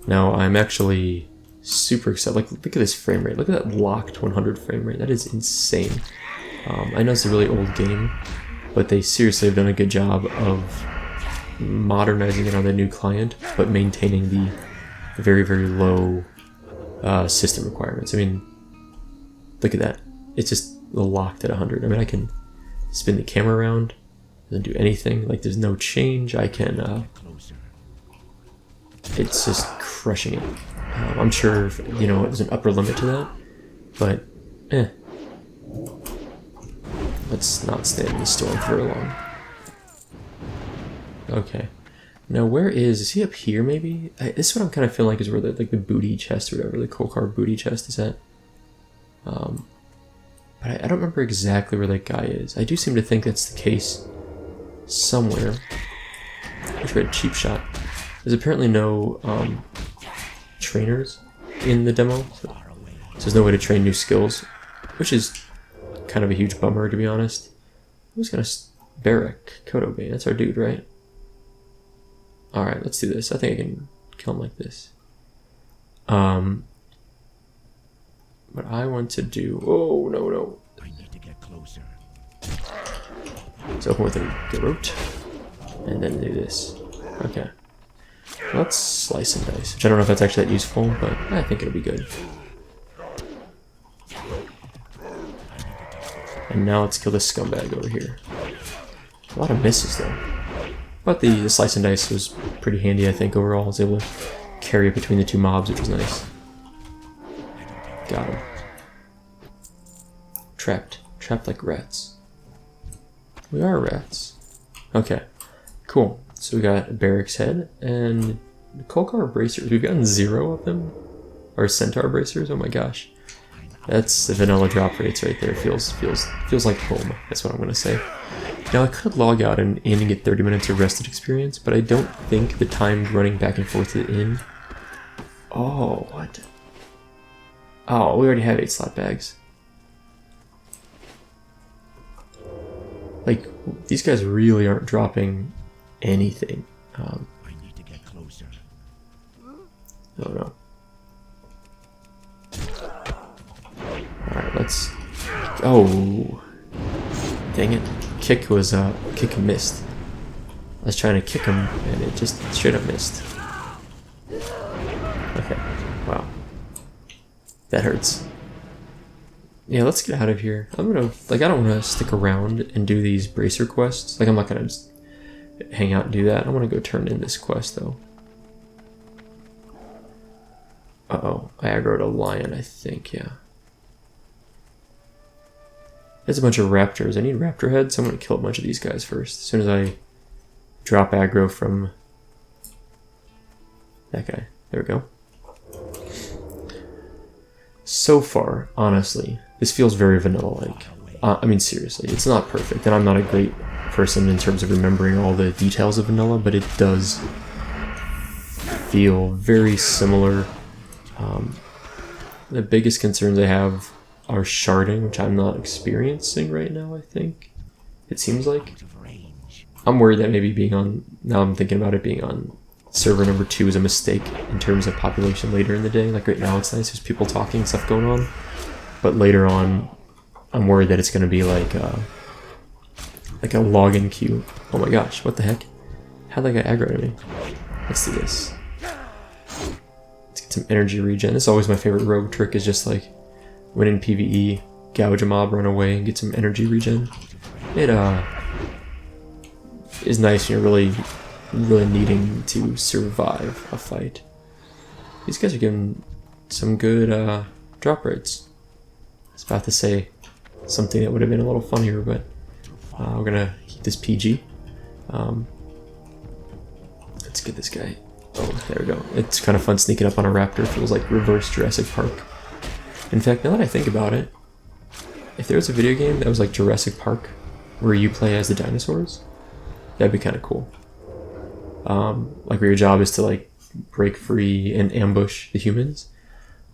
Now I'm actually super excited. Like, look at this frame rate. Look at that locked 100 frame rate. That is insane. I know it's a really old game, but they seriously have done a good job of modernizing it on the new client, but maintaining the very, very low system requirements. I mean, look at that. It's just locked at 100. I mean, I can spin the camera around. Doesn't do anything. Like, there's no change. I can... it's just crushing it. I'm sure, you know, there's an upper limit to that, but let's not stay in the storm for very long. Okay. Now, where is he up here, maybe? This is what I'm kind of feeling like is where the booty chest or whatever, the Kolkar booty chest is at. But I don't remember exactly where that guy is. I do seem to think that's the case somewhere. I wish we had a cheap shot. There's apparently no trainers in the demo, so there's no way to train new skills, which is kind of a huge bummer, to be honest. Who's gonna... Barrack, Kodobe, that's our dude, right? Alright, let's do this. I think I can kill him like this. What I want to do... Oh, no. I need to get closer. Let's open with a garrote, and then do this. Okay. Let's slice and dice, which I don't know if that's actually that useful, but I think it'll be good. And now let's kill this scumbag over here. A lot of misses, though. But the slice and dice was pretty handy, I think, overall. I was able to carry it between the two mobs, which was nice. Got him. Trapped. Trapped like rats. We are rats. Okay. Cool. So we got a Barrack's head and Kolkar bracers. We've gotten 0 of them. Or Centaur bracers. Oh my gosh. That's the vanilla drop rates right there. Feels like home. That's what I'm gonna say. Now I could log out and in and get 30 minutes of rested experience, but I don't think the time running back and forth to the inn. Oh, what? Oh, we already have 8 slot bags. Like, these guys really aren't dropping anything. I need to get closer. Oh no. Alright, let's... Oh! Dang it. Kick missed. I was trying to kick him, and it just straight up missed. Okay. Wow. That hurts. Yeah, let's get out of here. I'm gonna... Like, I don't want to stick around and do these bracer quests. Like, I'm not gonna just hang out and do that. I want to go turn in this quest, though. Uh-oh. I aggroed a lion, I think, yeah. There's a bunch of raptors. I need raptor heads, so I'm going to kill a bunch of these guys first. As soon as I drop aggro from that guy. There we go. So far, honestly, this feels very vanilla-like. I mean, seriously, it's not perfect, and I'm not a great person in terms of remembering all the details of vanilla, but it does feel very similar. The biggest concerns I have are sharding, which I'm not experiencing right now, I think. It seems like. I'm worried that maybe being on, now I'm thinking about it being on server number 2 is a mistake in terms of population later in the day. Like right now it's nice, there's people talking, stuff going on. But later on, I'm worried that it's going to be like a login queue. Oh my gosh, what the heck? How'd that guy aggro to me? Let's do this. Let's get some energy regen. This is always my favorite rogue trick, is just like win in PvE, gouge a mob, run away, and get some energy regen. It is nice when you're really needing to survive a fight. These guys are giving some good drop rates. I was about to say something that would have been a little funnier, but we're gonna keep this PG. Let's get this guy. Oh, there we go. It's kind of fun sneaking up on a raptor. Feels like reverse Jurassic Park. In fact, now that I think about it, if there was a video game that was like Jurassic Park, where you play as the dinosaurs, that'd be kind of cool. Like where your job is to like break free and ambush the humans.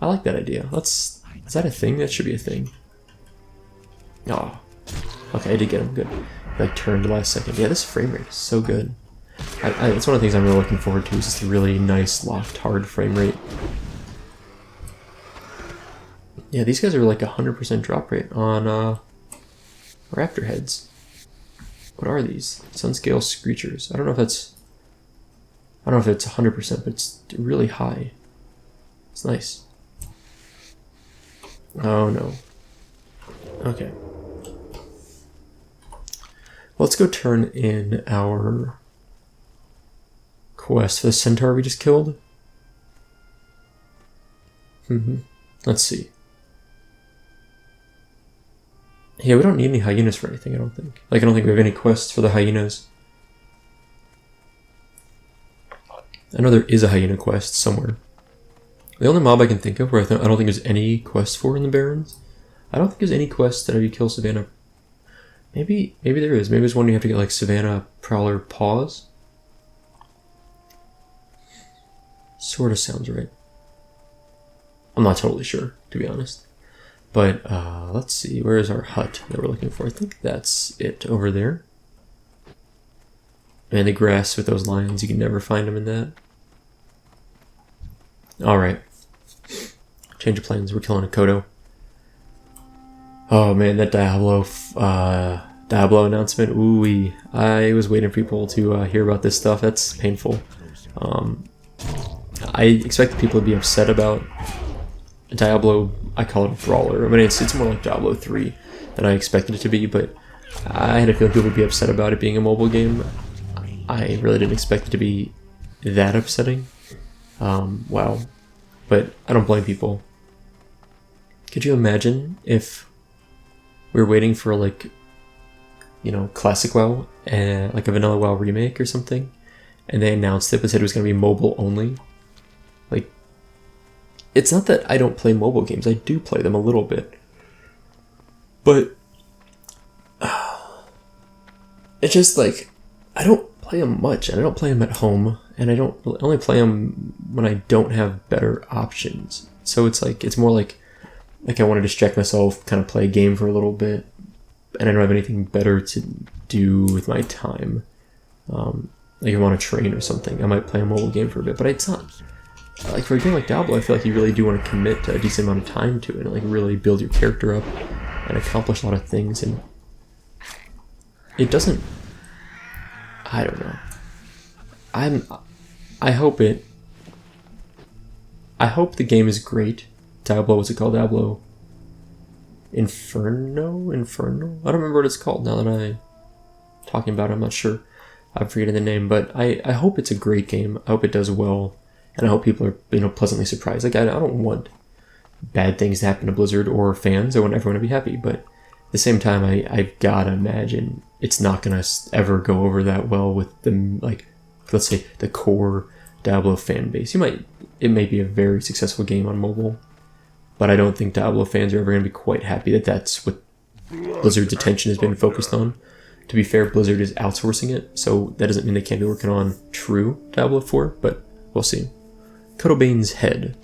I like that idea. Is that a thing? That should be a thing. Oh, okay, I did get him. Good. Like turned last second. Yeah, this frame rate is so good. It's one of the things I'm really looking forward to, is just a really nice locked hard frame rate. Yeah, these guys are like 100% drop rate on raptor heads. What are these? Sunscale Screechers. I don't know if it's 100%, but it's really high. It's nice. Oh no. Okay. Let's go turn in our quest for the Centaur we just killed. Let's see. Yeah, we don't need any hyenas for anything, I don't think. Like, I don't think we have any quests for the hyenas. I know there is a hyena quest somewhere. The only mob I can think of where I don't think there's any quest for in the Barrens. I don't think there's any quest that have you kill Savannah. Maybe there is. Maybe there's one you have to get like Savannah Prowler Paws. Sort of sounds right. I'm not totally sure, to be honest. But let's see, where is our hut that we're looking for? I think that's it over there. And the grass with those lions, you can never find them in that. Alright. Change of plans, we're killing a Kodo. Oh man, that Diablo announcement, ooh-wee. I was waiting for people to hear about this stuff. That's painful. I expected people to be upset about Diablo. I call it a brawler. I mean, it's more like Diablo 3 than I expected it to be, but I had a feeling people would be upset about it being a mobile game. I really didn't expect it to be that upsetting. Wow. But I don't blame people. Could you imagine if we were waiting for, like, you know, Classic WoW, like a Vanilla WoW remake or something, and they announced it but said it was going to be mobile only? Like, it's not that I don't play mobile games. I do play them a little bit. But it's just like, I don't play them much, and I don't play them at home, and I only play them when I don't have better options. So it's like, it's more like I want to distract myself, kind of play a game for a little bit, and I don't have anything better to do with my time. Like if I want to train or something, I might play a mobile game for a bit, but it's not, like for a game like Diablo, I feel like you really do want to commit a decent amount of time to it, and like really build your character up and accomplish a lot of things, and it doesn't, I don't know. I hope the game is great. Diablo, what's it called? Diablo Inferno? I don't remember what it's called now that I'm talking about it. I'm not sure. I'm forgetting the name, but I hope it's a great game. I hope it does well, and I hope people are, you know, pleasantly surprised. Like, I don't want bad things to happen to Blizzard or fans. I want everyone to be happy, but the same time, I've gotta imagine it's not gonna ever go over that well with the, like, let's say the core Diablo fan base. It may be a very successful game on mobile, but I don't think Diablo fans are ever gonna be quite happy that that's what Blizzard's attention has been focused on. To be fair, Blizzard is outsourcing it, so that doesn't mean they can't be working on true Diablo 4, but we'll see. Cuddlebane's head.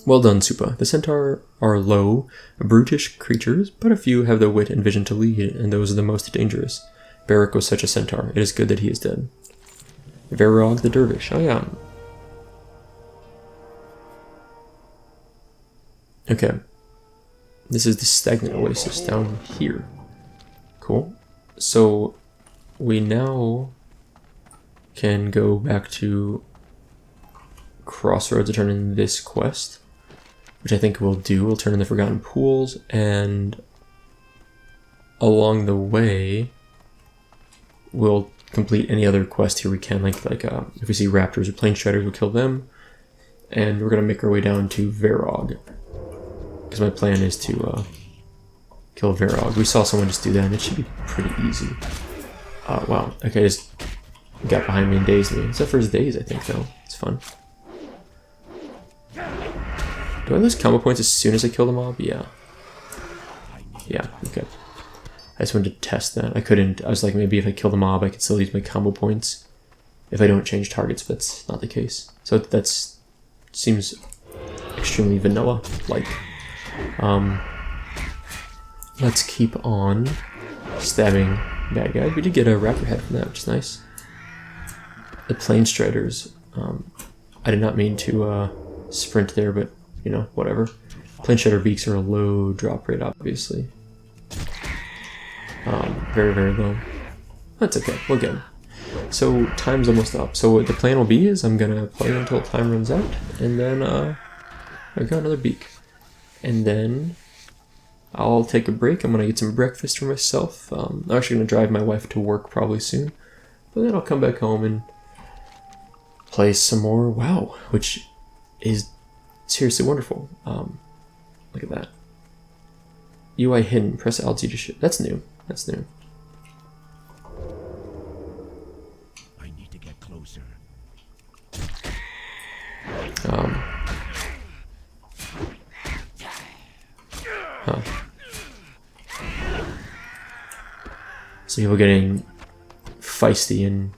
Well done, Soupa. The Centaur are low, brutish creatures, but a few have the wit and vision to lead, and those are the most dangerous. Barrick was such a centaur. It is good that he is dead. Verog the Dervish. Oh yeah. Okay. This is the stagnant oasis down here. Cool. So we now can go back to Crossroads to turn in this quest, which I think we'll do. We'll turn in the Forgotten Pools, and along the way we'll complete any other quest here we can, like if we see raptors or plane striders, we'll kill them, and we're gonna make our way down to Verog, because my plan is to kill Verog. We saw someone just do that, and it should be pretty easy. Wow, okay, just got behind me and dazed me. Except for his daze, I think, though. It's fun. Do I lose combo points as soon as I kill the mob? Yeah. Yeah, okay. I just wanted to test that. I couldn't. I was like, maybe if I kill the mob, I could still use my combo points if I don't change targets, but that's not the case. So that's seems extremely vanilla-like. Let's keep on stabbing bad guys. We did get a raptor head from that, which is nice. The plane striders. I did not mean to sprint there, but you know, whatever. Plane strider beaks are a low drop rate, obviously. Very, very low. That's okay, we'll get them. So time's almost up. So what the plan will be is I'm gonna play until time runs out, and then I got another beak, and then I'll take a break. I'm gonna get some breakfast for myself. I'm actually gonna drive my wife to work probably soon, but then I'll come back home and play some more WoW, which is seriously wonderful. Look at that. UI hidden. Press Alt to shift. That's new. That's new. I need to get closer. So people getting feisty in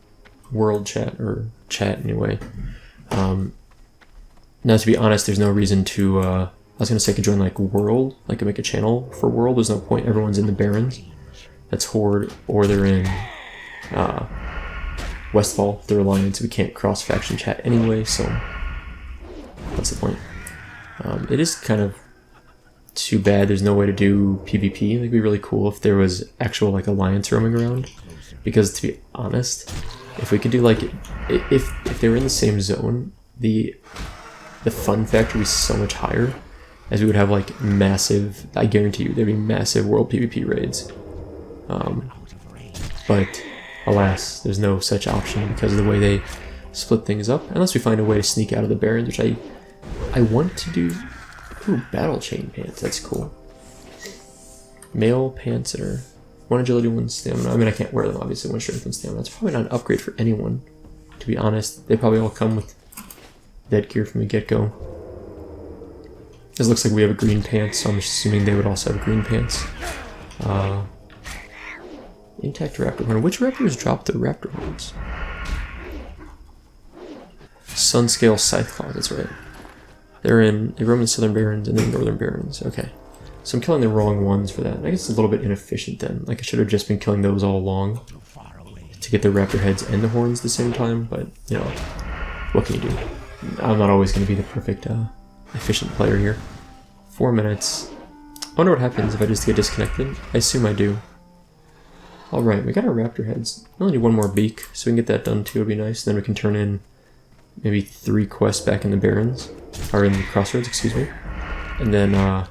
world chat, or chat anyway. Now, to be honest, there's no reason to, I was gonna say I could join like World, like I could make a channel for World. There's no point. Everyone's in the Barrens. That's Horde, or they're in Westfall, they're Alliance. We can't cross faction chat anyway, so what's the point? It is kind of too bad there's no way to do PvP. I think it'd be really cool if there was actual like Alliance roaming around, because to be honest, if we could do like, if they were in the same zone, the fun factor would be so much higher, as we would have like massive, I guarantee you there'd be massive world PvP raids. But alas, there's no such option because of the way they split things up, unless we find a way to sneak out of the Barrens, which I want to do. Ooh, battle chain pants, that's cool. Male pants that are 1 agility, 1 stamina. I mean, I can't wear them, obviously, 1 strength, 1 stamina. That's probably not an upgrade for anyone, to be honest. They probably all come with dead gear from the get-go. This looks like we have a green pants, so I'm assuming they would also have green pants. Intact raptor horn. Which raptors dropped the raptor horns? Sunscale Scytheclaw, that's right. They roam in the Southern Barrens and then Northern Barrens. Okay. So I'm killing the wrong ones for that. I guess it's a little bit inefficient then. Like I should have just been killing those all along to get the raptor heads and the horns at the same time, but you know, what can you do? I'm not always going to be the perfect efficient player here. 4 minutes. I wonder what happens if I just get disconnected. I assume I do. Alright, we got our raptor heads. We only need 1 more beak, so we can get that done too. It'd be nice. Then we can turn in maybe 3 quests back in the Barrens, or in the Crossroads, excuse me. And then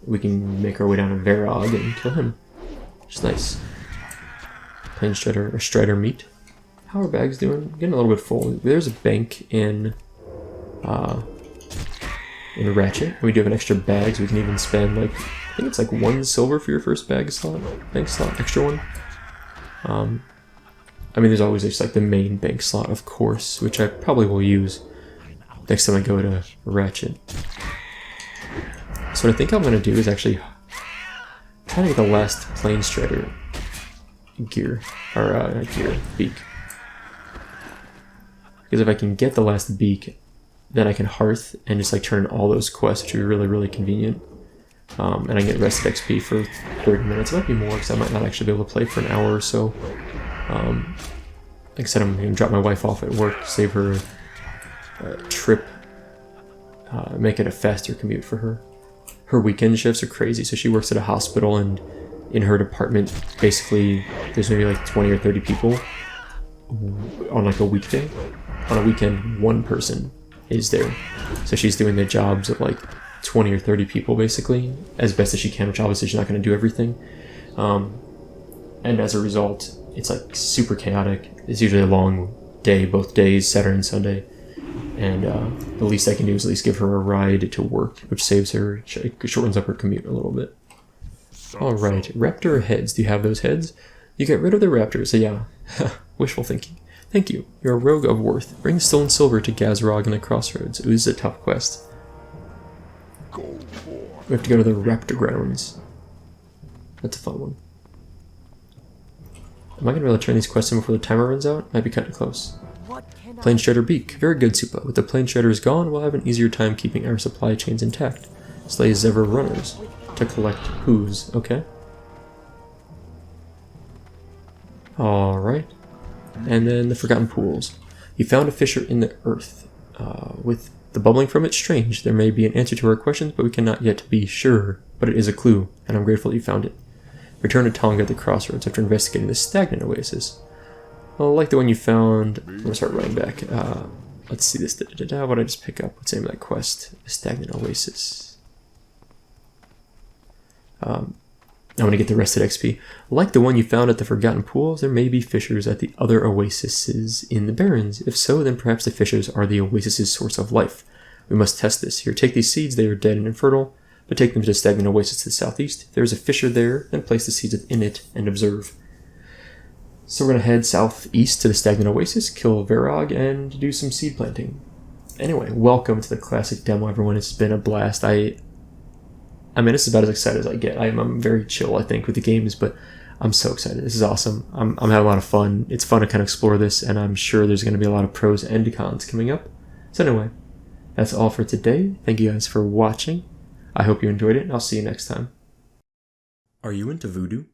we can make our way down to Verog and kill him. Which is nice. Plane strider, or strider meat. How are bags doing? Getting a little bit full. There's a bank in Ratchet. We do have an extra bag, so we can even spend like I think it's like 1 silver for your first bank slot, extra one. I mean, there's always just like the main bank slot, of course, which I probably will use next time I go to Ratchet. So what I think I'm going to do is actually try to get the last Plane Strider gear, or not gear, beak. Because if I can get the last beak, then I can hearth and just like turn all those quests, which would be really, really convenient. And I get rested XP for 30 minutes. It might be more because I might not actually be able to play for an hour or so. Like I said, I'm going to drop my wife off at work, save her a trip, make it a faster commute for her. Her weekend shifts are crazy, so she works at a hospital, and in her department, basically, there's maybe like 20 or 30 people on like a weekday. On a weekend, 1 person is there. So she's doing the jobs of like 20 or 30 people, basically, as best as she can, which obviously she's not going to do everything. And as a result, it's like super chaotic. It's usually a long day, both days, Saturday and Sunday. And the least I can do is at least give her a ride to work, which saves her, shortens up her commute a little bit. Alright, raptor heads. Do you have those heads? You get rid of the raptors, so yeah. Wishful thinking. Thank you. You're a rogue of worth. Bring stolen silver to Gazrog in the Crossroads. Ooh, this is a tough quest. We have to go to the raptor grounds. That's a fun one. Am I going to be able to turn these quests in before the timer runs out? Might be kind of close. Plane Strider Beak. Very good, Supa. With the Plane Strider's gone, we'll have an easier time keeping our supply chains intact. Slay Zever runners. To collect who's. Okay. Alright. And then the Forgotten Pools. You found a fissure in the earth. With the bubbling from it strange, there may be an answer to our questions, but we cannot yet be sure. But it is a clue, and I'm grateful that you found it. Return to Tonga at the Crossroads after investigating the stagnant oasis. Well, like the one you found, I'm going to start running back. Let's see this. What did I just pick up? What's the name of that quest? The stagnant oasis. I'm going to get the rested XP. Like the one you found at the Forgotten Pools, there may be fissures at the other oases in the Barrens. If so, then perhaps the fissures are the oasis's source of life. We must test this. Here, take these seeds. They are dead and infertile, but take them to the stagnant oasis to the southeast. If there is a fissure there, then place the seeds in it and observe. So we're going to head southeast to the stagnant oasis, kill Varog, and do some seed planting. Anyway, welcome to the classic demo, everyone. It's been a blast. I mean, this is about as excited as I get. I'm very chill, I think, with the games, but I'm so excited. This is awesome. I'm having a lot of fun. It's fun to kind of explore this, and I'm sure there's going to be a lot of pros and cons coming up. So anyway, that's all for today. Thank you guys for watching. I hope you enjoyed it, and I'll see you next time. Are you into voodoo?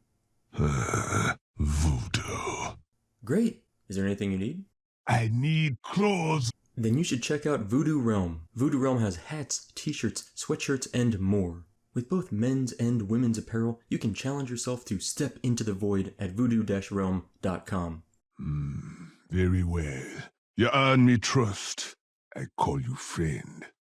Voodoo. Great. Is there anything you need? I need clothes. Then you should check out Voodoo Realm. Voodoo Realm has hats, t-shirts, sweatshirts, and more. With both men's and women's apparel, you can challenge yourself to step into the void at voodoo-realm.com. Very well. You earn me trust. I call you friend.